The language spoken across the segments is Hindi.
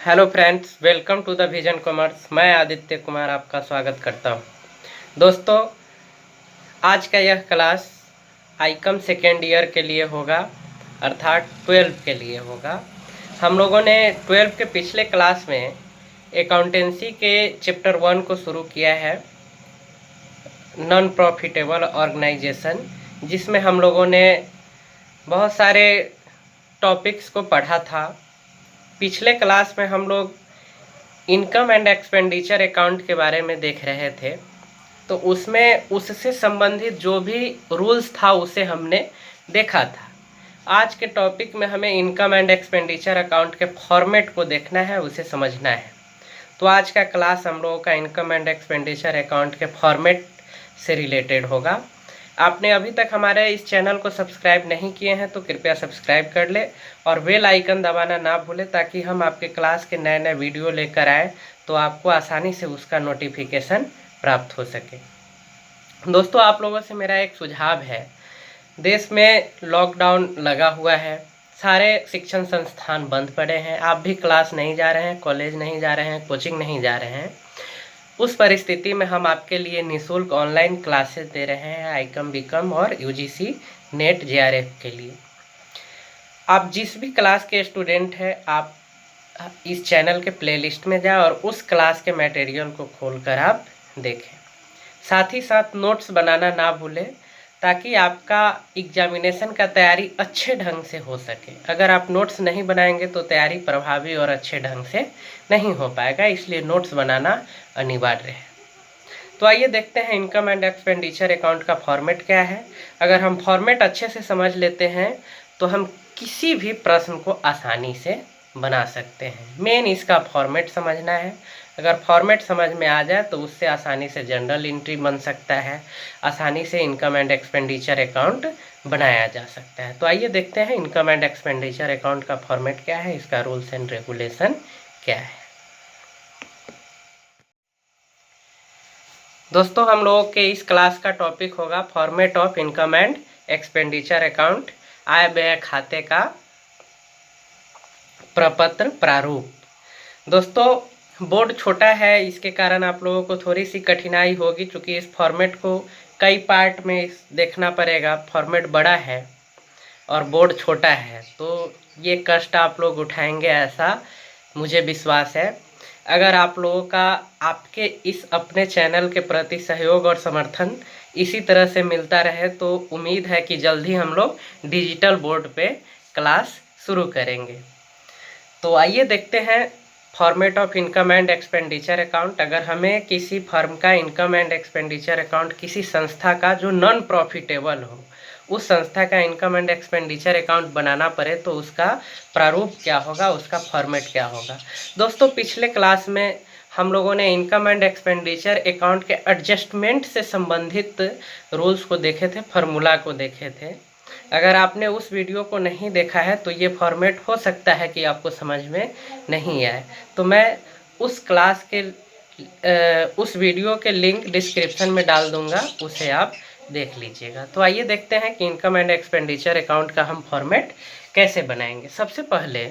Hello friends, welcome to the vision commerce. मैं आदित्य कुमार आपका स्वागत करता हूं। दोस्तों, आज का यह क्लास आईकम सेकेंड ईयर के लिए होगा, अर्थात 12 के लिए होगा। हम लोगों ने 12 के पिछले क्लास में अकाउंटेंसी के चैप्टर 1 को शुरू किया है, नॉन प्रॉफिटेबल ऑर्गेनाइजेशन, जिसमें हम लोगों ने बहुत सारे टॉपिक्स को पढ़ा था। पिछले क्लास में हम लोग इनकम एंड एक्सपेंडिचर अकाउंट के बारे में देख रहे थे, तो उसमें उससे संबंधित जो भी रूल्स था उसे हमने देखा था। आज के टॉपिक में हमें इनकम एंड एक्सपेंडिचर अकाउंट के फॉर्मेट को देखना है, उसे समझना है। तो आज का क्लास हम लोगों का इनकम एंड एक्सपेंडिचर अकाउंट के फॉर्मेट से रिलेटेड होगा। आपने अभी तक हमारे इस चैनल को सब्सक्राइब नहीं किए हैं तो कृपया सब्सक्राइब कर ले और बेल आइकन दबाना ना भूलें, ताकि हम आपके क्लास के नए नए वीडियो लेकर आए तो आपको आसानी से उसका नोटिफिकेशन प्राप्त हो सके। दोस्तों, आप लोगों से मेरा एक सुझाव है। देश में लॉकडाउन लगा हुआ है, सारे शिक्षण संस्थान बंद पड़े हैं, आप भी क्लास नहीं जा रहे हैं, कॉलेज नहीं जा रहे हैं, कोचिंग नहीं जा रहे हैं। उस परिस्थिति में हम आपके लिए निःशुल्क ऑनलाइन क्लासेस दे रहे हैं आईकम बीकम और यूजीसी नेट जेआरएफ के लिए। आप जिस भी क्लास के स्टूडेंट हैं, आप इस चैनल के प्लेलिस्ट में जाएं और उस क्लास के मटेरियल को खोलकर आप देखें। साथ ही साथ नोट्स बनाना ना भूलें, ताकि आपका एग्जामिनेशन का तैयारी अच्छे ढंग से हो सके। अगर आप नोट्स नहीं बनाएंगे तो तैयारी प्रभावी और अच्छे ढंग से नहीं हो पाएगा, इसलिए नोट्स बनाना अनिवार्य है। तो आइए देखते हैं इनकम एंड एक्सपेंडिचर अकाउंट का फॉर्मेट क्या है। अगर हम फॉर्मेट अच्छे से समझ लेते हैं तो हम किसी भी प्रश्न को आसानी से बना सकते हैं। मेन इसका फॉर्मेट समझना है। अगर फॉर्मेट समझ में आ जाए तो उससे आसानी से जनरल एंट्री बन सकता है, आसानी से इनकम एंड एक्सपेंडिचर अकाउंट बनाया जा सकता है। तो आइए देखते हैं इनकम एंड एक्सपेंडिचर अकाउंट का फॉर्मेट क्या है, इसका रूल्स एंड रेगुलेशन क्या है। दोस्तों, हम लोगों के इस क्लास का टॉपिक होगा format of income and expenditure account, आय व्यय खाते का प्रपत्र प्रारूप। दोस्तों, बोर्ड छोटा है, इसके कारण आप लोगों को थोड़ी सी कठिनाई होगी, क्योंकि इस फॉर्मेट को कई पार्ट में देखना पड़ेगा। फॉर्मेट बड़ा है और बोर्ड छोटा है, तो ये कष्ट आप लोग उठाएंगे, ऐसा मुझे विश्वास है। अगर आप लोगों का आपके इस अपने चैनल के प्रति सहयोग और समर्थन इसी तरह से मिलता रहे तो उम्मीद है कि जल्द ही हम लोग डिजिटल बोर्ड पे क्लास शुरू करेंगे। तो आइए देखते हैं format of income and expenditure account. अगर हमें किसी फर्म का इनकम एंड एक्सपेंडिचर अकाउंट, किसी संस्था का जो नॉन प्रॉफिटेबल हो, उस संस्था का इनकम एंड एक्सपेंडिचर अकाउंट बनाना पड़े तो उसका प्रारूप क्या होगा, उसका फॉर्मेट क्या होगा। दोस्तों, पिछले क्लास में हम लोगों ने इनकम एंड एक्सपेंडिचर अकाउंट के एडजस्टमेंट से संबंधित रूल्स को देखे थे, फार्मूला को देखे थे। अगर आपने उस वीडियो को नहीं देखा है तो ये फॉर्मेट हो सकता है कि आपको समझ में नहीं आए, तो मैं उस क्लास के उस वीडियो के लिंक डिस्क्रिप्शन में डाल दूंगा, उसे आप देख लीजिएगा। तो आइए देखते हैं कि इनकम एंड एक्सपेंडिचर अकाउंट का हम फॉर्मेट कैसे बनाएंगे। सबसे पहले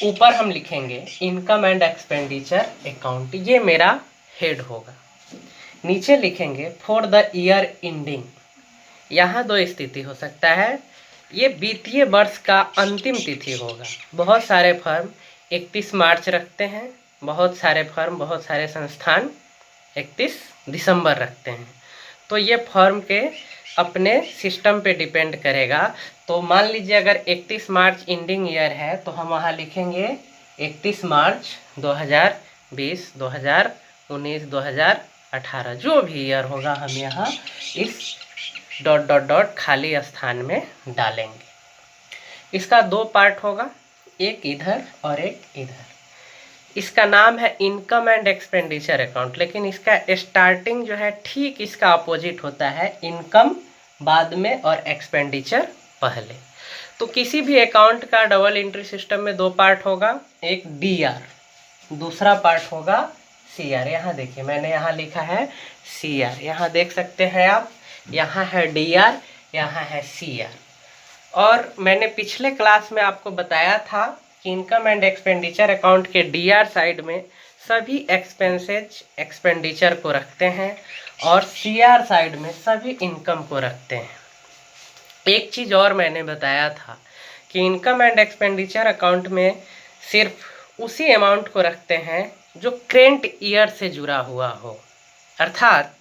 ऊपर हम लिखेंगे इनकम एंड एक्सपेंडिचर अकाउंट, ये मेरा हेड होगा। नीचे लिखेंगे फॉर द ईयर एंडिंग। यहाँ दो स्थिति हो सकता है, ये वित्तीय वर्ष का अंतिम तिथि होगा। बहुत सारे फर्म 31 मार्च रखते हैं, बहुत सारे फर्म, बहुत सारे संस्थान 31 दिसंबर रखते हैं। तो ये फर्म के अपने सिस्टम पे डिपेंड करेगा। तो मान लीजिए अगर 31 मार्च एंडिंग ईयर है तो हम वहाँ लिखेंगे 31 मार्च 2020, 2019, 2018, जो भी ईयर होगा हम यहाँ इस ... खाली स्थान में डालेंगे। इसका दो पार्ट होगा, एक इधर और एक इधर। इसका नाम है इनकम एंड एक्सपेंडिचर अकाउंट, लेकिन इसका स्टार्टिंग जो है ठीक इसका अपोजिट होता है, इनकम बाद में और एक्सपेंडिचर पहले। तो किसी भी अकाउंट का डबल एंट्री सिस्टम में दो पार्ट होगा, एक डीआर, दूसरा पार्ट होगा सीआर। यहाँ देखिए, मैंने यहाँ लिखा है सीआर, यहाँ देख सकते हैं आप, यहाँ है डीआर, यहाँ है सीआर। और मैंने पिछले क्लास में आपको बताया था कि इनकम एंड एक्सपेंडिचर अकाउंट के डीआर साइड में सभी एक्सपेंसेज एक्सपेंडिचर को रखते हैं और सीआर साइड में सभी इनकम को रखते हैं। एक चीज़ और मैंने बताया था कि इनकम एंड एक्सपेंडिचर अकाउंट में सिर्फ उसी अमाउंट को रखते हैं जो करेंट ईयर से जुड़ा हुआ हो, अर्थात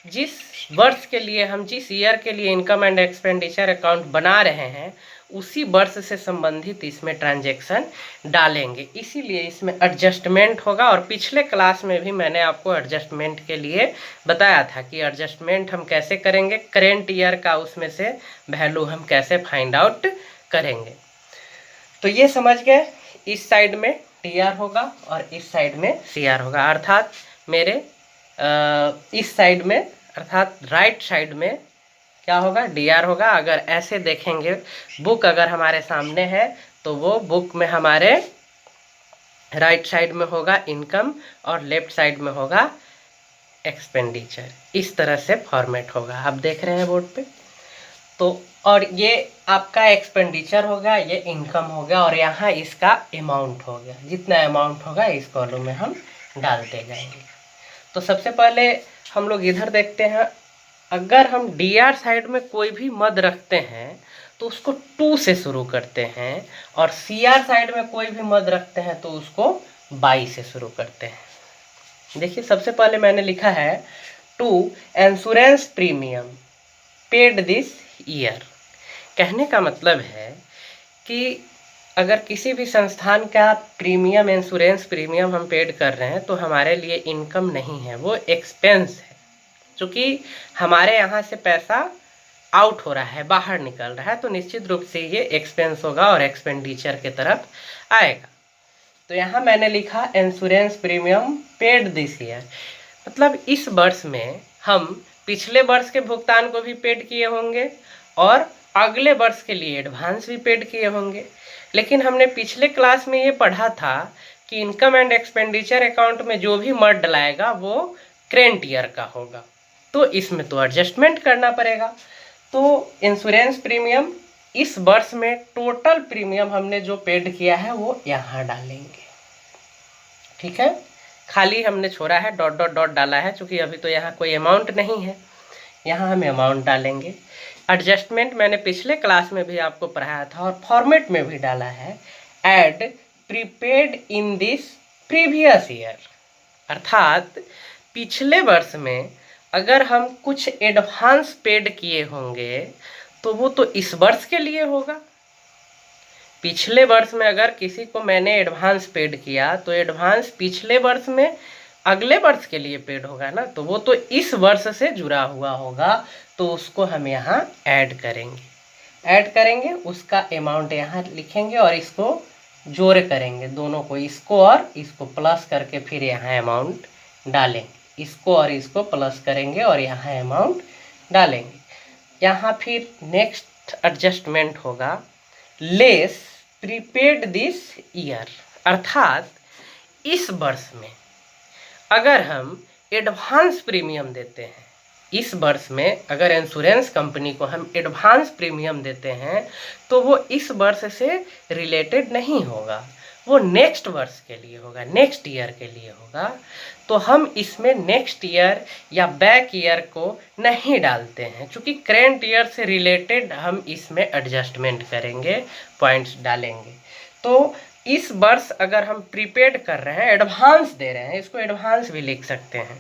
जिस वर्ष के लिए हम जिस ईयर के लिए इनकम एंड एक्सपेंडिचर अकाउंट बना रहे हैं उसी वर्ष से संबंधित इसमें ट्रांजैक्शन डालेंगे, इसीलिए इसमें एडजस्टमेंट होगा। और पिछले क्लास में भी मैंने आपको एडजस्टमेंट के लिए बताया था कि एडजस्टमेंट हम कैसे करेंगे, करेंट ईयर का उसमें से वैल्यू हम कैसे फाइंड आउट करेंगे। तो ये समझ गए, इस साइड में टीआर होगा और इस साइड में सीआर होगा, अर्थात मेरे इस साइड में अर्थात राइट साइड में क्या होगा, डीआर होगा। अगर ऐसे देखेंगे, बुक अगर हमारे सामने है तो वो बुक में हमारे राइट साइड में होगा इनकम और लेफ्ट साइड में होगा एक्सपेंडिचर। इस तरह से फॉर्मेट होगा, आप देख रहे हैं बोर्ड पे। तो और ये आपका एक्सपेंडिचर होगा, ये इनकम होगा और यहाँ इसका अमाउंट हो गया। जितना अमाउंट होगा इस कॉलम में हम डालते जाएंगे। तो सबसे पहले हम लोग इधर देखते हैं, अगर हम डीआर साइड में कोई भी मद रखते हैं तो उसको 2 से शुरू करते हैं और सीआर साइड में कोई भी मद रखते हैं तो उसको 22 से शुरू करते हैं। देखिए सबसे पहले मैंने लिखा है to insurance premium paid this year. कहने का मतलब है कि अगर किसी भी संस्थान का प्रीमियम, इंश्योरेंस प्रीमियम हम पेड कर रहे हैं तो हमारे लिए इनकम नहीं है, वो एक्सपेंस है। चूँकि हमारे यहाँ से पैसा आउट हो रहा है, बाहर निकल रहा है, तो निश्चित रूप से ये एक्सपेंस होगा और एक्सपेंडिचर के तरफ आएगा। तो यहाँ मैंने लिखा insurance premium paid this year, मतलब इस वर्ष में हम पिछले वर्ष के भुगतान को भी पेड किए होंगे और अगले वर्ष के लिए एडवांस भी पेड किए होंगे। लेकिन हमने पिछले क्लास में ये पढ़ा था कि इनकम एंड एक्सपेंडिचर अकाउंट में जो भी मद डलाएगा वो करेंट ईयर का होगा, तो इसमें तो एडजस्टमेंट करना पड़ेगा। तो इंश्योरेंस प्रीमियम इस वर्ष में टोटल प्रीमियम हमने जो पेड किया है वो यहाँ डालेंगे, ठीक है। खाली हमने छोड़ा है, डॉट डॉट डॉट डाला है, क्योंकि अभी तो यहाँ कोई अमाउंट नहीं है, यहाँ हम अमाउंट डालेंगे। एडजस्टमेंट मैंने पिछले क्लास में भी आपको पढ़ाया था और फॉर्मेट में भी डाला है, add prepaid in this previous year, अर्थात पिछले वर्ष में अगर हम कुछ एडवांस पेड किए होंगे तो वो तो इस वर्ष के लिए होगा। पिछले वर्ष में अगर किसी को मैंने एडवांस पेड किया तो एडवांस पिछले वर्ष में अगले वर्ष के लिए पेड होगा ना, तो वो तो इस वर्ष से जुड़ा हुआ होगा, तो उसको हम यहाँ ऐड करेंगे, उसका अमाउंट यहाँ लिखेंगे और इसको जोड़ करेंगे, दोनों को, इसको और इसको प्लस करके फिर यहाँ अमाउंट डालेंगे, इसको और इसको प्लस करेंगे और यहाँ अमाउंट डालेंगे। यहाँ फिर नेक्स्ट एडजस्टमेंट होगा लेस प्रीपेड दिस ईयर, अर्थात इस वर्ष में अगर हम एडवांस प्रीमियम देते हैं, इस वर्ष में अगर इंश्योरेंस कंपनी को हम एडवांस प्रीमियम देते हैं तो वो इस वर्ष से रिलेटेड नहीं होगा, वो नेक्स्ट वर्ष के लिए होगा, नेक्स्ट ईयर के लिए होगा। तो हम इसमें नेक्स्ट ईयर या बैक ईयर को नहीं डालते हैं, क्योंकि करेंट ईयर से रिलेटेड हम इसमें एडजस्टमेंट करेंगे, पॉइंट्स डालेंगे। तो इस वर्ष अगर हम प्रीपेड कर रहे हैं, एडवांस दे रहे हैं, इसको एडवांस भी लिख सकते हैं।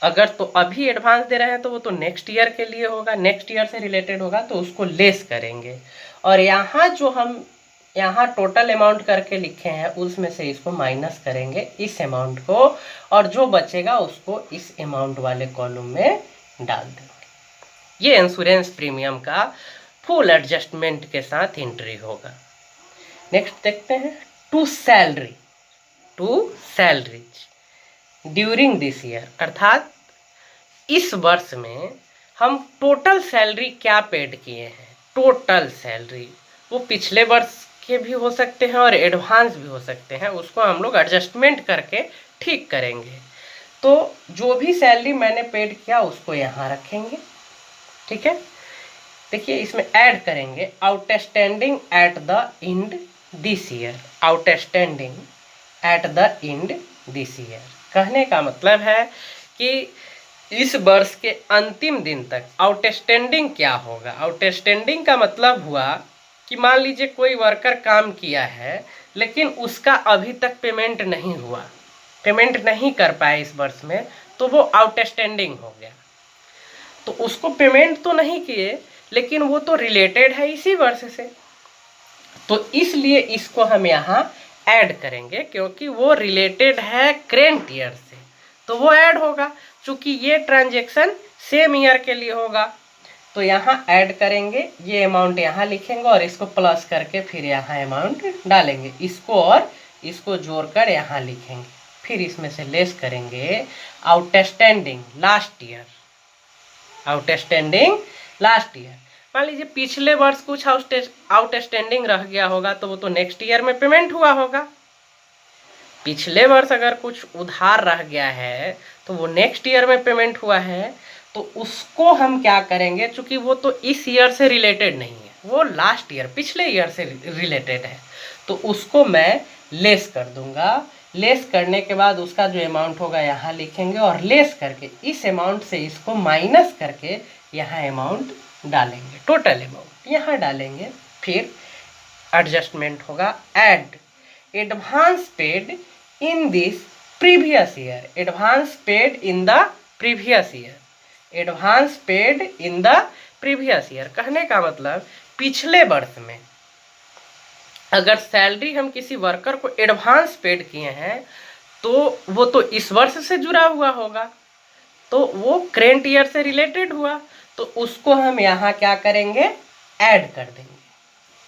अगर तो अभी एडवांस दे रहे हैं तो वो तो नेक्स्ट ईयर के लिए होगा, नेक्स्ट ईयर से रिलेटेड होगा, तो उसको लेस करेंगे। और यहाँ जो हम यहाँ टोटल अमाउंट करके लिखे हैं उसमें से इसको माइनस करेंगे, इस अमाउंट को, और जो बचेगा उसको इस अमाउंट वाले कॉलम में डाल देंगे। ये इंश्योरेंस प्रीमियम का फुल एडजस्टमेंट के साथ एंट्री होगा। नेक्स्ट देखते हैं to salaries during this year, अर्थात इस वर्ष में हम टोटल सैलरी क्या पेड किए हैं। टोटल सैलरी वो पिछले वर्ष के भी हो सकते हैं और एडवांस भी हो सकते हैं, उसको हम लोग एडजस्टमेंट करके ठीक करेंगे। तो जो भी सैलरी मैंने पेड किया उसको यहाँ रखेंगे, ठीक है। देखिए इसमें ऐड करेंगे outstanding at the end this year, outstanding at the end this year. कहने का मतलब है कि इस वर्ष के अंतिम दिन तक आउटस्टैंडिंग क्या होगा। आउटस्टैंडिंग का मतलब हुआ कि मान लीजिए कोई वर्कर काम किया है लेकिन उसका अभी तक पेमेंट नहीं हुआ, पेमेंट नहीं कर पाए इस वर्ष में, तो वो आउटस्टैंडिंग हो गया। तो उसको पेमेंट तो नहीं किए लेकिन वो तो रिलेटेड है इसी वर्ष से, तो इसलिए इसको हम यहाँ ऐड करेंगे क्योंकि वो रिलेटेड है करेंट ईयर से, तो वो ऐड होगा। चूंकि ये ट्रांजैक्शन सेम ईयर के लिए होगा तो यहाँ ऐड करेंगे, ये अमाउंट यहाँ लिखेंगे और इसको प्लस करके फिर यहाँ अमाउंट डालेंगे, इसको और इसको जोड़कर यहाँ लिखेंगे, फिर इसमें से लेस करेंगे outstanding last year, outstanding last year. मान लीजिए पिछले वर्ष कुछ आउटस्टैंडिंग रह गया होगा तो वो तो नेक्स्ट ईयर में पेमेंट हुआ होगा। पिछले वर्ष अगर कुछ उधार रह गया है तो वो नेक्स्ट ईयर में पेमेंट हुआ है, तो उसको हम क्या करेंगे, चूंकि वो तो इस ईयर से रिलेटेड नहीं है, वो लास्ट ईयर पिछले ईयर से रिलेटेड है, तो उसको मैं लेस कर दूंगा। लेस करने के बाद उसका जो अमाउंट होगा यहाँ लिखेंगे और लेस करके इस अमाउंट से इसको माइनस करके यहाँ अमाउंट डालेंगे, टोटल अमाउंट यहाँ डालेंगे। फिर एडजस्टमेंट होगा, add advance paid in this previous year, advance paid in the previous year, advance paid in the previous year. कहने का मतलब पिछले वर्ष में अगर सैलरी हम किसी वर्कर को एडवांस पेड किए हैं तो वो तो इस वर्ष से जुड़ा हुआ होगा, तो वो करेंट ईयर से रिलेटेड हुआ, तो उसको हम यहाँ क्या करेंगे, ऐड कर देंगे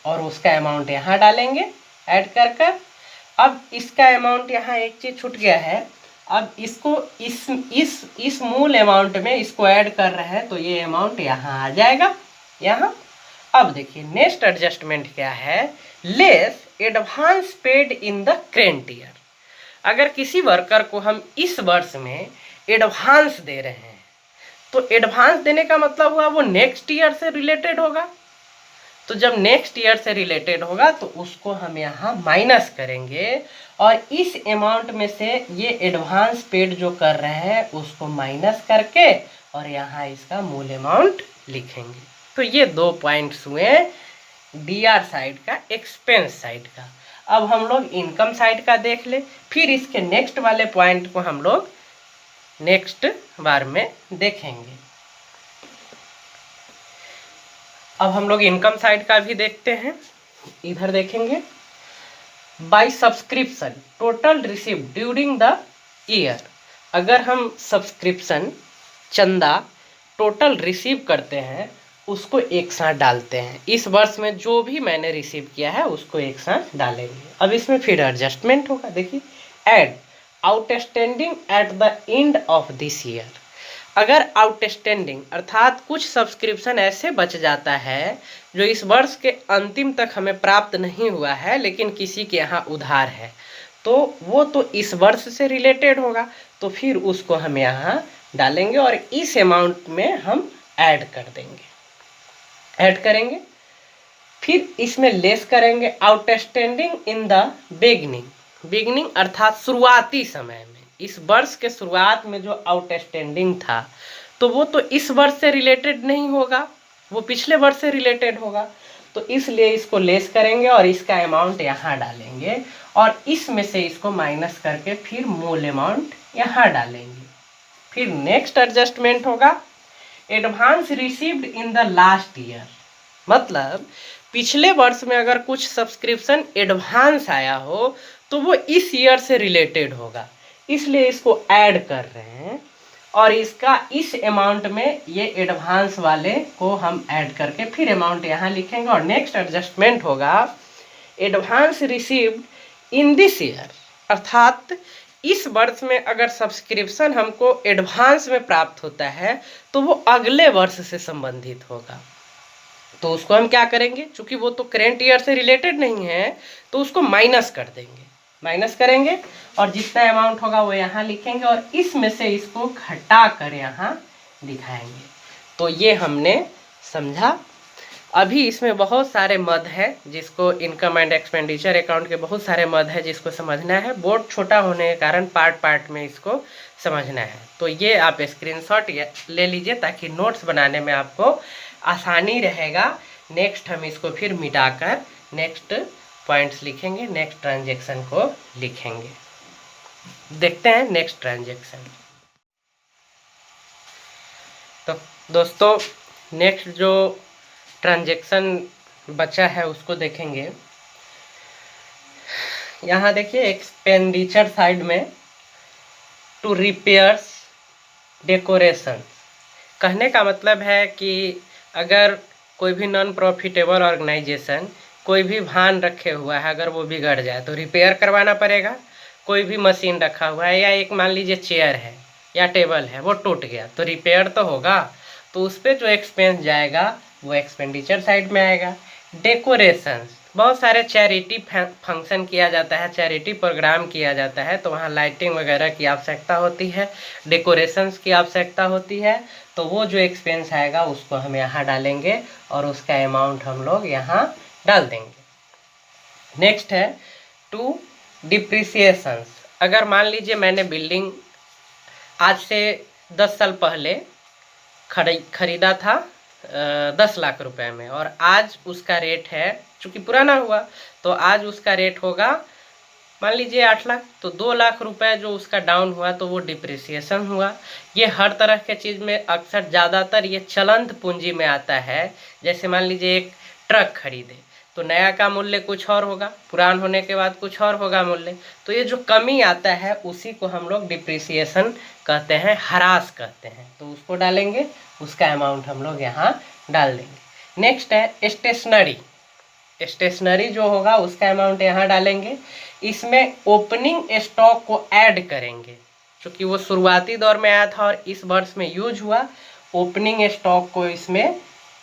और उसका अमाउंट यहाँ डालेंगे ऐड कर कर। अब इसका अमाउंट यहाँ एक चीज़ छूट गया है, अब इसको इस मूल अमाउंट में इसको ऐड कर रहे हैं तो ये अमाउंट यहाँ आ जाएगा यहाँ। अब देखिए नेक्स्ट एडजस्टमेंट क्या है, less advance paid in the current year. अगर किसी वर्कर को हम इस वर्ष में एडवांस दे रहे हैं तो एडवांस देने का मतलब हुआ वो नेक्स्ट ईयर से रिलेटेड होगा, तो जब नेक्स्ट ईयर से रिलेटेड होगा तो उसको हम यहाँ माइनस करेंगे और इस अमाउंट में से ये एडवांस पेड जो कर रहे हैं उसको माइनस करके और यहाँ इसका मूल अमाउंट लिखेंगे। तो ये दो पॉइंट्स हुए डीआर साइड का, एक्सपेंस साइड का। अब हम लोग इनकम साइड का देख ले, फिर इसके नेक्स्ट वाले पॉइंट को हम लोग नेक्स्ट बार में देखेंगे। अब हम लोग इनकम साइड का भी देखते हैं, इधर देखेंगे by subscription total receive during the year. अगर हम सब्सक्रिप्शन चंदा टोटल रिसीव करते हैं उसको एक साथ डालते हैं, इस वर्ष में जो भी मैंने रिसीव किया है उसको एक साथ डालेंगे। अब इसमें फिर एडजस्टमेंट होगा, देखिए add outstanding at the end of this year. अगर आउटस्टैंडिंग अर्थात कुछ सब्सक्रिप्शन ऐसे बच जाता है जो इस वर्ष के अंतिम तक हमें प्राप्त नहीं हुआ है लेकिन किसी के यहाँ उधार है, तो वो तो इस वर्ष से रिलेटेड होगा, तो फिर उसको हम यहाँ डालेंगे और इस अमाउंट में हम ऐड कर देंगे, ऐड करेंगे। फिर इसमें लेस करेंगे outstanding in the beginning, beginning अर्थात शुरुआती समय में, इस वर्ष के शुरुआत में जो आउटस्टैंडिंग था तो वो तो इस वर्ष से रिलेटेड नहीं होगा, वो पिछले वर्ष से रिलेटेड होगा, तो इसलिए इसको लेस करेंगे और इसका अमाउंट यहाँ डालेंगे और इसमें से इसको माइनस करके फिर मूल अमाउंट यहाँ डालेंगे। फिर नेक्स्ट एडजस्टमेंट होगा advance received in the last year, मतलब पिछले वर्ष में अगर कुछ सब्सक्रिप्शन एडवांस आया हो तो वो इस ईयर से रिलेटेड होगा, इसलिए इसको ऐड कर रहे हैं और इसका इस अमाउंट में ये एडवांस वाले को हम ऐड करके फिर अमाउंट यहाँ लिखेंगे और नेक्स्ट एडजस्टमेंट होगा advance received in this year, अर्थात इस वर्ष में अगर सब्सक्रिप्शन हमको एडवांस में प्राप्त होता है तो वो अगले वर्ष से संबंधित होगा, तो उसको हम क्या करेंगे, चूंकि वो तो करेंट ईयर से रिलेटेड नहीं है तो उसको माइनस कर देंगे, माइनस करेंगे और जितना अमाउंट होगा वो यहाँ लिखेंगे और इसमें से इसको घटा कर यहाँ दिखाएंगे। तो ये हमने समझा। अभी इसमें बहुत सारे मद है जिसको इनकम एंड एक्सपेंडिचर अकाउंट के बहुत सारे मद है जिसको समझना है। बोर्ड छोटा होने के कारण पार्ट पार्ट में इसको समझना है। तो ये आप स्क्रीनशॉट ले लीजिए ताकि नोट्स बनाने में आपको आसानी रहेगा। नेक्स्ट हम इसको फिर मिटाकर नेक्स्ट पॉइंट्स लिखेंगे, नेक्स्ट ट्रांजेक्शन को लिखेंगे। देखते हैं नेक्स्ट ट्रांजेक्शन। तो दोस्तों नेक्स्ट जो ट्रांजेक्शन बचा है उसको देखेंगे। यहाँ देखिए एक्सपेंडिचर साइड में टू रिपेयर्स डेकोरेशन, कहने का मतलब है कि अगर कोई भी नॉन प्रॉफिटेबल ऑर्गेनाइजेशन कोई भी वाहन रखे हुआ है, अगर वो बिगड़ जाए तो रिपेयर करवाना पड़ेगा। कोई भी मशीन रखा हुआ है या एक मान लीजिए चेयर है या टेबल है, वो टूट गया तो रिपेयर तो होगा, तो उस पर जो एक्सपेंस जाएगा वो एक्सपेंडिचर साइड में आएगा। डेकोरेशंस, बहुत सारे चैरिटी फंक्शन किया जाता है, चैरिटी प्रोग्राम किया जाता है, तो वहाँ लाइटिंग वगैरह की आवश्यकता होती है, डेकोरेशंस की आवश्यकता होती है। तो वो जो एक्सपेंस आएगा उसको हम यहाँ डालेंगे और उसका अमाउंट हम लोग यहाँ डाल देंगे। नेक्स्ट है टू डिप्रिसिएशंस। अगर मान लीजिए मैंने बिल्डिंग आज से 10 साल पहले खरीदा था 10 लाख रुपए में, और आज उसका रेट है, चूँकि पुराना हुआ तो आज उसका रेट होगा मान लीजिए 8 लाख, तो 2 लाख रुपए जो उसका डाउन हुआ तो वो डिप्रिसिएशन हुआ। ये हर तरह के चीज़ में अक्सर ज़्यादातर ये चलंत पूंजी में आता है। जैसे मान लीजिए एक ट्रक खरीदे तो नया का मूल्य कुछ और होगा, पुरान होने के बाद कुछ और होगा मूल्य, तो ये जो कमी आता है उसी को हम लोग डिप्रिसिएशन कहते हैं, ह्रास कहते हैं। तो उसको डालेंगे, उसका अमाउंट हम लोग यहाँ डाल देंगे। नेक्स्ट है स्टेशनरी। स्टेशनरी जो होगा उसका अमाउंट यहाँ डालेंगे। इसमें ओपनिंग स्टॉक को ऐड करेंगे, क्योंकि वो शुरुआती दौर में आया था और इस वर्ष में यूज हुआ। ओपनिंग स्टॉक को इसमें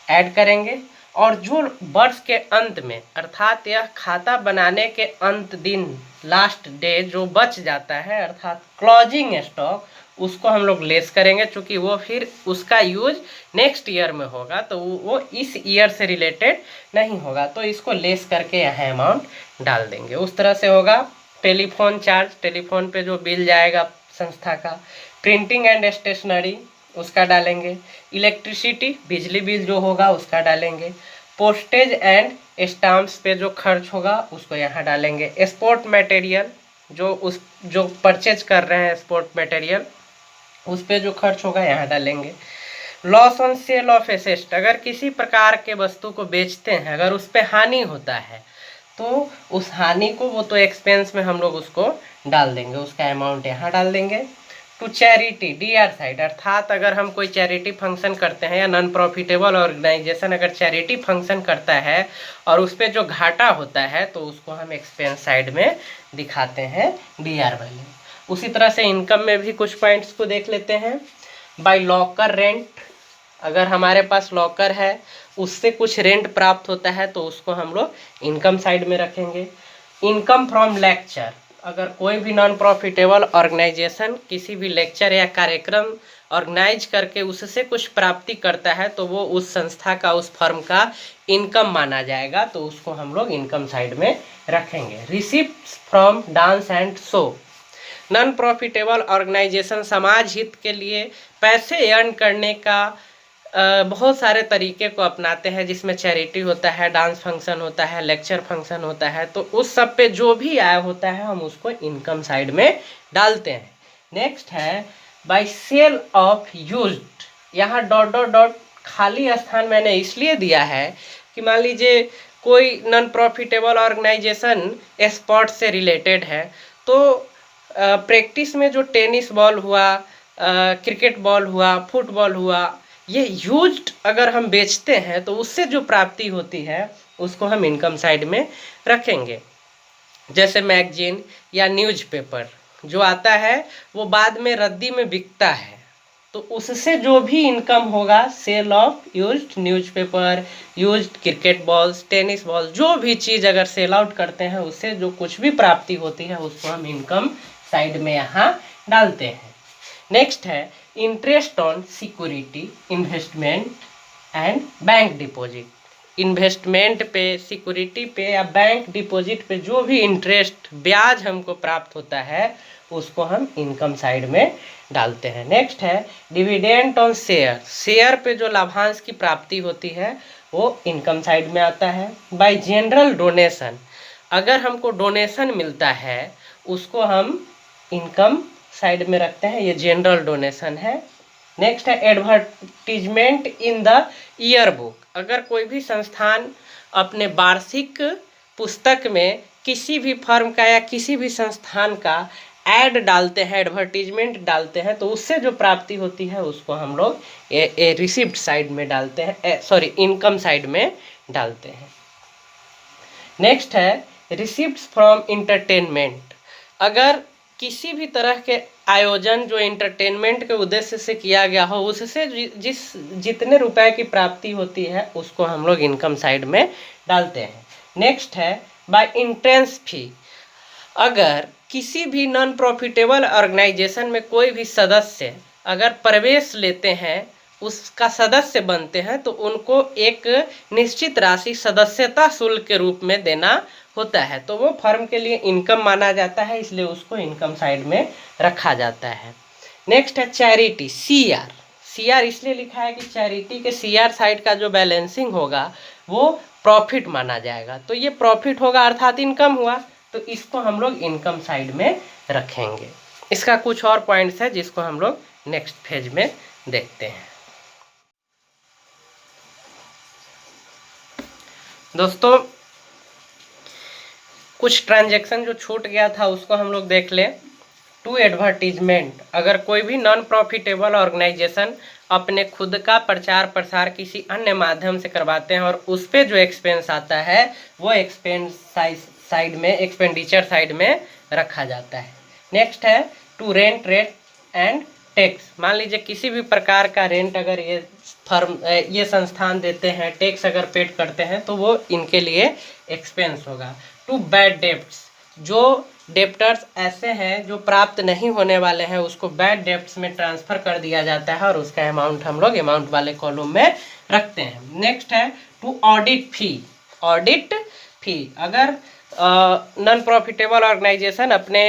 ऐड करेंगे, और जो वर्ष के अंत में अर्थात यह खाता बनाने के अंत दिन लास्ट डे जो बच जाता है अर्थात क्लोजिंग स्टॉक, उसको हम लोग लेस करेंगे, क्योंकि वो फिर उसका यूज नेक्स्ट ईयर में होगा, तो वो इस ईयर से रिलेटेड नहीं होगा, तो इसको लेस करके यहाँ अमाउंट डाल देंगे। उस तरह से होगा। टेलीफोन चार्ज, टेलीफोन पे जो बिल जाएगा संस्था का। प्रिंटिंग एंड स्टेशनरी उसका डालेंगे। इलेक्ट्रिसिटी, बिजली बिल जो होगा उसका डालेंगे। पोस्टेज एंड स्टाम्प्स पे जो खर्च होगा उसको यहाँ डालेंगे। स्पोर्ट मटेरियल, जो परचेज कर रहे हैं स्पोर्ट मटेरियल, उस पे जो खर्च होगा यहाँ डालेंगे। Loss on sale of asset, अगर किसी प्रकार के वस्तु को बेचते हैं, अगर उस पर हानि होता है तो उस हानि को वो तो एक्सपेंस में हम लोग उसको डाल देंगे, उसका अमाउंट यहाँ डाल देंगे। टू चैरिटी, डीआर साइड, अर्थात अगर हम कोई चैरिटी फंक्शन करते हैं या नॉन प्रॉफिटेबल ऑर्गेनाइजेशन अगर चैरिटी फंक्शन करता है और उस पर जो घाटा होता है तो उसको हम एक्सपेंस साइड में दिखाते हैं डीआर वैल्यू। उसी तरह से इनकम में भी कुछ पॉइंट्स को देख लेते हैं। बाय लॉकर रेंट, अगर हमारे पास लॉकर है उससे कुछ रेंट प्राप्त होता है तो उसको हम लोग इनकम साइड में रखेंगे। इनकम फ्रॉम लेक्चर, अगर कोई भी नॉन प्रॉफिटेबल ऑर्गेनाइजेशन किसी भी लेक्चर या कार्यक्रम ऑर्गेनाइज करके उससे कुछ प्राप्ति करता है तो वो उस संस्था का, उस फर्म का इनकम माना जाएगा, तो उसको हम लोग इनकम साइड में रखेंगे। Receipts from dance and show, non profitable organisation समाज हित के लिए पैसे अर्न करने का बहुत सारे तरीके को अपनाते हैं, जिसमें चैरिटी होता है, डांस फंक्शन होता है, लेक्चर फंक्शन होता है, तो उस सब पे जो भी आया होता है हम उसको इनकम साइड में डालते हैं। नेक्स्ट है बाय सेल ऑफ यूज्ड, यहाँ डॉट डॉट डॉट खाली स्थान मैंने इसलिए दिया है कि मान लीजिए कोई नॉन प्रॉफिटेबल ऑर्गेनाइजेशन स्पोर्ट्स से रिलेटेड है, तो प्रैक्टिस में जो टेनिस बॉल हुआ, क्रिकेट बॉल हुआ, फुटबॉल हुआ, ये यूज्ड अगर हम बेचते हैं तो उससे जो प्राप्ति होती है उसको हम इनकम साइड में रखेंगे। जैसे मैगजीन या न्यूज़पेपर जो आता है वो बाद में रद्दी में बिकता है, तो उससे जो भी इनकम होगा, sale of used newspaper, used cricket balls, tennis ball, जो भी चीज़ अगर सेल आउट करते हैं उससे जो कुछ भी प्राप्ति होती है उसको हम इनकम साइड में यहाँ डालते हैं। नेक्स्ट है interest on security, investment and bank deposit. Investment पे, सिक्योरिटी पे या बैंक डिपॉजिट पे जो भी इंटरेस्ट ब्याज हमको प्राप्त होता है उसको हम इनकम साइड में डालते हैं। नेक्स्ट है डिविडेंड ऑन शेयर, शेयर पे जो लाभांश की प्राप्ति होती है वो इनकम साइड में आता है। बाय जनरल डोनेशन, अगर हमको डोनेशन मिलता है उसको हम इनकम साइड में रखते हैं, ये जनरल डोनेशन है। नेक्स्ट है advertisement in the year book, अगर कोई भी संस्थान अपने वार्षिक पुस्तक में किसी भी फर्म का या किसी भी संस्थान का ऐड डालते हैं, एडवर्टीजमेंट डालते हैं, तो उससे जो प्राप्ति होती है उसको हम लोग रिसिप्ट साइड में डालते हैं, सॉरी इनकम साइड में डालते हैं। नेक्स्ट है रिसिप्ट्स फ्रॉम इंटरटेनमेंट, अगर किसी भी तरह के आयोजन जो इंटरटेनमेंट के उद्देश्य से किया गया हो उससे जितने रुपए की प्राप्ति होती है उसको हम लोग इनकम साइड में डालते हैं। नेक्स्ट है बाय एंट्रेंस फी, अगर किसी भी नॉन प्रॉफिटेबल ऑर्गेनाइजेशन में कोई भी सदस्य अगर प्रवेश लेते हैं, उसका सदस्य बनते हैं, तो उनको एक निश्चित राशि सदस्यता शुल्क के रूप में देना होता है, तो वो फर्म के लिए इनकम माना जाता है, इसलिए उसको इनकम साइड में रखा जाता है। नेक्स्ट है चैरिटी, सीआर, सीआर इसलिए लिखा है कि चैरिटी के सीआर साइड का जो बैलेंसिंग होगा वो प्रॉफिट माना जाएगा, तो ये प्रॉफिट होगा अर्थात इनकम हुआ, तो इसको हम लोग इनकम साइड में रखेंगे। इसका कुछ और पॉइंट्स है जिसको हम लोग नेक्स्ट फेज में देखते हैं। दोस्तों कुछ ट्रांजैक्शन जो छूट गया था उसको हम लोग देख लें। टू एडवर्टीजमेंट, अगर कोई भी नॉन प्रॉफिटेबल ऑर्गेनाइजेशन अपने खुद का प्रचार प्रसार किसी अन्य माध्यम से करवाते हैं और उस पर जो एक्सपेंस आता है वो एक्सपेंस साइड में, एक्सपेंडिचर साइड में रखा जाता है। नेक्स्ट है to rent rate and tax, मान लीजिए किसी भी प्रकार का रेंट अगर ये संस्थान देते हैं, टैक्स अगर पेड करते हैं तो वो इनके लिए एक्सपेंस होगा। टू बैड डेब्ट्स, जो डेप्टर्स ऐसे हैं जो प्राप्त नहीं होने वाले हैं उसको बैड डेब्ट्स में ट्रांसफ़र कर दिया जाता है और उसका अमाउंट हम लोग अमाउंट वाले कॉलम में रखते हैं। नेक्स्ट है टू ऑडिट फी, ऑडिट फी, अगर नॉन प्रॉफिटेबल ऑर्गेनाइजेशन अपने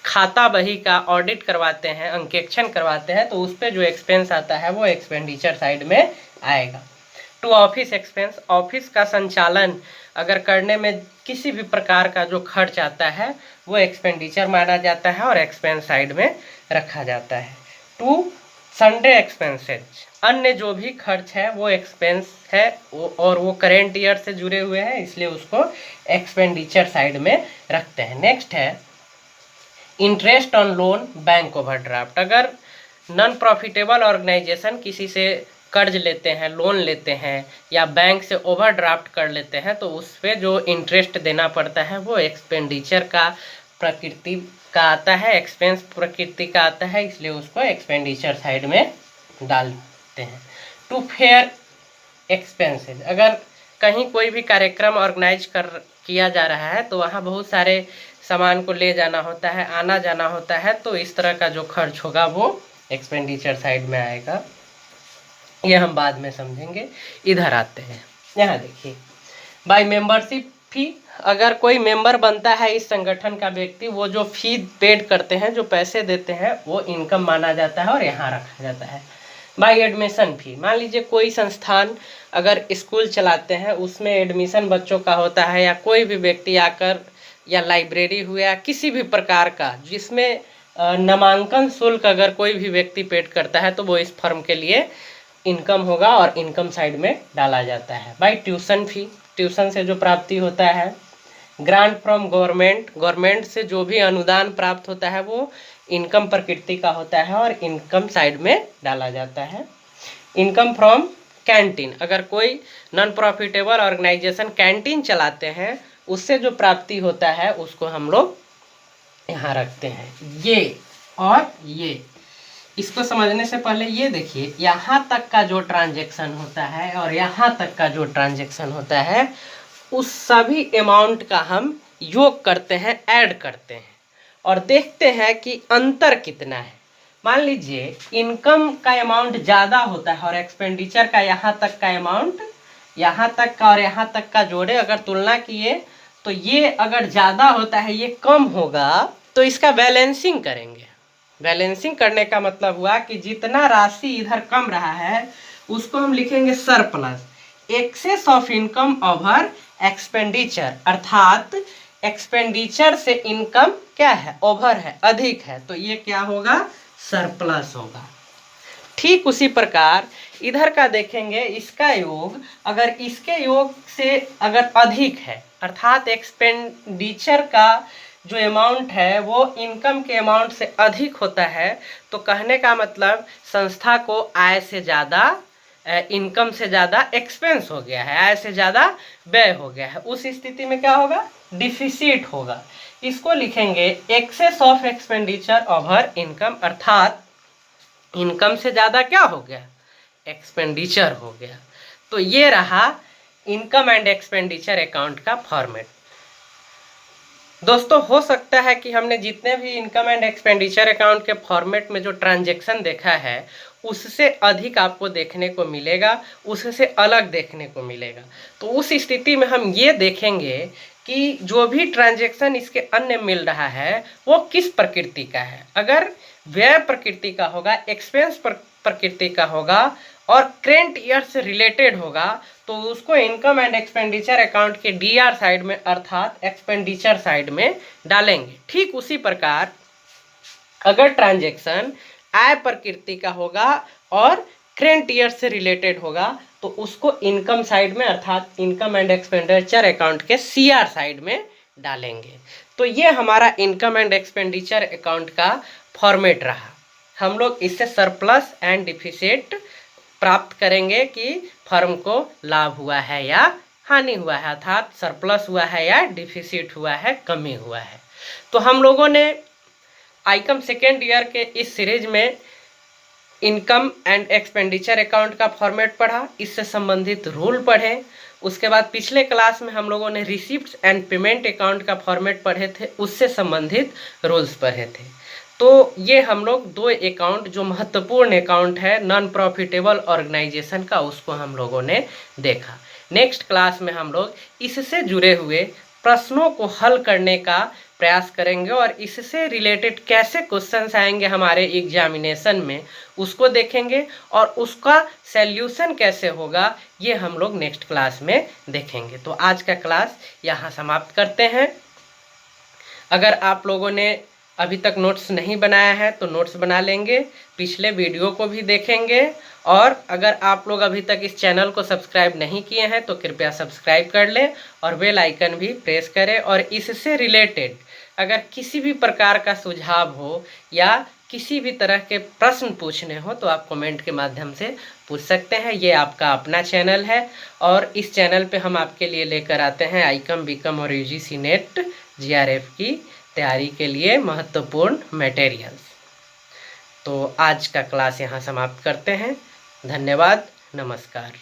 खाता बही का ऑडिट करवाते हैं, अंकेक्षण करवाते हैं, तो उस पर जो एक्सपेंस आता है वो एक्सपेंडिचर साइड में आएगा। टू ऑफिस एक्सपेंस, ऑफिस का संचालन अगर करने में किसी भी प्रकार का जो खर्च आता है वो एक्सपेंडिचर माना जाता है और एक्सपेंस साइड में रखा जाता है। टू संडे एक्सपेंसेज, अन्य जो भी खर्च है वो एक्सपेंस है और वो करेंट ईयर से जुड़े हुए हैं, इसलिए उसको एक्सपेंडिचर साइड में रखते हैं। नेक्स्ट है interest on loan bank overdraft, अगर नॉन प्रॉफिटेबल ऑर्गेनाइजेशन किसी से कर्ज लेते हैं, लोन लेते हैं या बैंक से ओवरड्राफ्ट कर लेते हैं तो उस पर जो इंटरेस्ट देना पड़ता है वो एक्सपेंडिचर का प्रकृति का आता है, एक्सपेंस प्रकृति का आता है, इसलिए उसको एक्सपेंडिचर साइड में डालते हैं। टू फेयर एक्सपेंसेस, अगर कहीं कोई भी कार्यक्रम ऑर्गेनाइज किया जा रहा है तो वहाँ बहुत सारे सामान को ले जाना होता है, आना जाना होता है, तो इस तरह का जो खर्च होगा वो एक्सपेंडिचर साइड में आएगा, ये हम बाद में समझेंगे। इधर आते हैं, यहाँ देखिए बाय मेंबरशिप फी, अगर कोई मेंबर बनता है इस संगठन का व्यक्ति, वो जो फी पेड करते हैं, जो पैसे देते हैं वो इनकम माना जाता है और यहाँ रखा जाता है। बाय एडमिशन फी, मान लीजिए कोई संस्थान अगर स्कूल चलाते हैं उसमें एडमिशन बच्चों का होता है, या कोई भी व्यक्ति आकर, या लाइब्रेरी हुआ, किसी भी प्रकार का जिसमें नामांकन शुल्क अगर कोई भी व्यक्ति पेड करता है तो वो इस फर्म के लिए इनकम होगा और इनकम साइड में डाला जाता है। बाय ट्यूशन फी, ट्यूशन से जो प्राप्ति होता है। ग्रांट फ्रॉम गवर्नमेंट, गवर्नमेंट से जो भी अनुदान प्राप्त होता है वो इनकम प्रकृति का होता है और इनकम साइड में डाला जाता है। इनकम फ्रॉम कैंटीन, अगर कोई नॉन प्रॉफिटेबल ऑर्गेनाइजेशन कैंटीन चलाते हैं उससे जो प्राप्ति होता है उसको हम लोग यहाँ रखते हैं। ये और ये, इसको समझने से पहले ये देखिए, यहाँ तक का जो ट्रांजैक्शन होता है और यहाँ तक का जो ट्रांजैक्शन होता है उस सभी अमाउंट का हम योग करते हैं, ऐड करते हैं और देखते हैं कि अंतर कितना है। मान लीजिए इनकम का अमाउंट ज़्यादा होता है और एक्सपेंडिचर का यहाँ तक का अमाउंट यहाँ तक का और यहाँ तक का जोड़े अगर तुलना किए तो ये अगर ज़्यादा होता है, ये कम होगा, तो इसका बैलेंसिंग करेंगे। बैलेंसिंग करने का मतलब हुआ कि जितना राशि इधर कम रहा है उसको हम लिखेंगे surplus, excess of income over expenditure, अर्थात एक्सपेंडिचर से इनकम क्या है, ओवर है, अधिक है, तो ये क्या होगा, सरप्लस होगा। ठीक उसी प्रकार इधर का देखेंगे, इसका योग अगर इसके योग से अगर अधिक है, अर्थात एक्सपेंडिचर का जो अमाउंट है वो इनकम के अमाउंट से अधिक होता है, तो कहने का मतलब संस्था को आय से ज़्यादा, इनकम से ज़्यादा एक्सपेंस हो गया है, आय से ज़्यादा व्यय हो गया है। उस स्थिति में क्या होगा, डिफिसिट होगा। इसको लिखेंगे excess of expenditure over income, अर्थात इनकम से ज़्यादा क्या हो गया, एक्सपेंडिचर हो गया। तो ये रहा इनकम एंड एक्सपेंडिचर अकाउंट का फॉर्मेट। दोस्तों हो सकता है कि हमने जितने भी इनकम एंड एक्सपेंडिचर अकाउंट के फॉर्मेट में जो ट्रांजैक्शन देखा है उससे अधिक आपको देखने को मिलेगा, उससे अलग देखने को मिलेगा। तो उस स्थिति में हम ये देखेंगे कि जो भी ट्रांजैक्शन इसके अन्य मिल रहा है वो किस प्रकृति का है। अगर व्यय प्रकृति का होगा, एक्सपेंस प्रकृति का होगा और करेंट ईयर से रिलेटेड होगा, तो उसको इनकम एंड एक्सपेंडिचर अकाउंट के डीआर साइड में, अर्थात एक्सपेंडिचर साइड में डालेंगे। ठीक उसी प्रकार अगर ट्रांजैक्शन आय प्रकृति का होगा और करेंट ईयर से रिलेटेड होगा तो उसको इनकम साइड में, अर्थात इनकम एंड एक्सपेंडिचर अकाउंट के सीआर साइड में डालेंगे। तो ये हमारा इनकम एंड एक्सपेंडिचर अकाउंट का फॉर्मेट रहा। हम लोग इससे सरप्लस एंड डिफिसिट प्राप्त करेंगे कि फर्म को लाभ हुआ है या हानि हुआ है, अर्थात सरप्लस हुआ है या डिफिसिट हुआ है, कमी हुआ है। तो हम लोगों ने आइकम सेकेंड ईयर के इस सीरीज में इनकम एंड एक्सपेंडिचर अकाउंट का फॉर्मेट पढ़ा, इससे संबंधित रूल पढ़े। उसके बाद पिछले क्लास में हम लोगों ने रिसिप्ट्स एंड पेमेंट अकाउंट का फॉर्मेट पढ़े थे, उससे संबंधित रूल्स पढ़े थे। तो ये हम लोग दो अकाउंट जो महत्वपूर्ण अकाउंट है नॉन प्रॉफिटेबल ऑर्गेनाइजेशन का, उसको हम लोगों ने देखा। नेक्स्ट क्लास में हम लोग इससे जुड़े हुए प्रश्नों को हल करने का प्रयास करेंगे और इससे रिलेटेड कैसे क्वेश्चंस आएंगे हमारे एग्जामिनेशन में उसको देखेंगे और उसका सॉल्यूशन कैसे होगा ये हम लोग नेक्स्ट क्लास में देखेंगे। तो आज का क्लास यहाँ समाप्त करते हैं। अगर आप लोगों ने अभी तक नोट्स नहीं बनाया है तो नोट्स बना लेंगे, पिछले वीडियो को भी देखेंगे, और अगर आप लोग अभी तक इस चैनल को सब्सक्राइब नहीं किए हैं तो कृपया सब्सक्राइब कर लें और बेल आइकन भी प्रेस करें। और इससे रिलेटेड अगर किसी भी प्रकार का सुझाव हो या किसी भी तरह के प्रश्न पूछने हो तो आप कमेंट के माध्यम से पूछ सकते हैं। ये आपका अपना चैनल है और इस चैनल पे हम आपके लिए लेकर आते हैं आइकम, बीकम और यूजीसी नेट जीआरएफ की तैयारी के लिए महत्वपूर्ण मटेरियल्स। तो आज का क्लास यहाँ समाप्त करते हैं। धन्यवाद, नमस्कार।